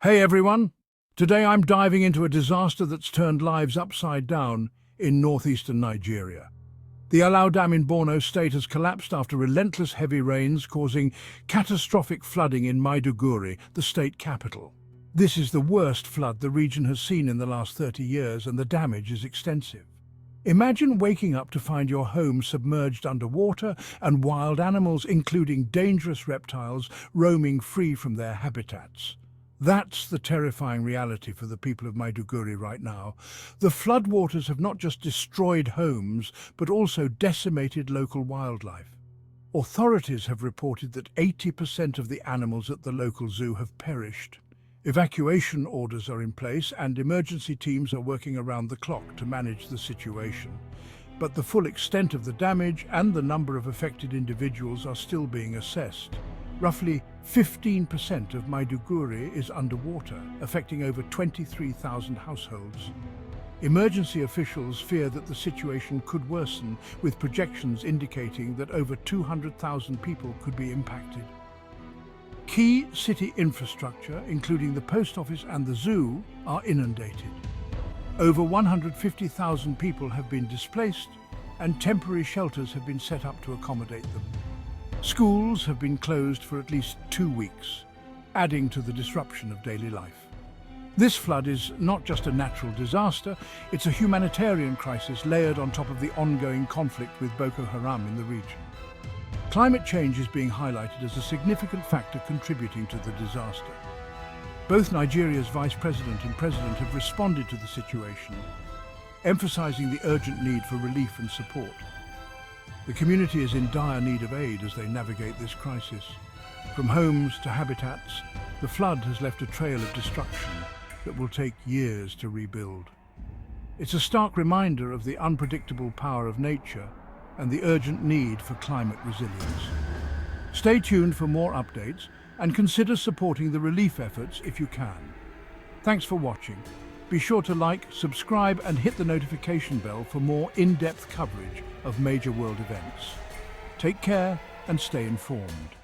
Hey everyone! Today I'm diving into a disaster that's turned lives upside down in northeastern Nigeria. The Alau Dam in Borno state has collapsed after relentless heavy rains causing catastrophic flooding in Maiduguri, the state capital. This is the worst flood the region has seen in the last 30 years, and the damage is extensive. Imagine waking up to find your home submerged underwater and wild animals, including dangerous reptiles, roaming free from their habitats. That's the terrifying reality for the people of Maiduguri right now. The floodwaters have not just destroyed homes, but also decimated local wildlife. Authorities have reported that 80% of the animals at the local zoo have perished. Evacuation orders are in place and emergency teams are working around the clock to manage the situation. But the full extent of the damage and the number of affected individuals are still being assessed. Roughly 15% of Maiduguri is underwater, affecting over 23,000 households. Emergency officials fear that the situation could worsen, with projections indicating that over 200,000 people could be impacted. Key city infrastructure, including the post office and the zoo, are inundated. Over 150,000 people have been displaced, and temporary shelters have been set up to accommodate them. Schools have been closed for at least 2 weeks, adding to the disruption of daily life. This flood is not just a natural disaster, it's a humanitarian crisis layered on top of the ongoing conflict with Boko Haram in the region. Climate change is being highlighted as a significant factor contributing to the disaster. Both Nigeria's Vice President and President have responded to the situation, emphasizing the urgent need for relief and support. The community is in dire need of aid as they navigate this crisis. From homes to habitats, the flood has left a trail of destruction that will take years to rebuild. It's a stark reminder of the unpredictable power of nature and the urgent need for climate resilience. Stay tuned for more updates and consider supporting the relief efforts if you can. Thanks for watching. Be sure to like, subscribe and hit the notification bell for more in-depth coverage of major world events. Take care and stay informed.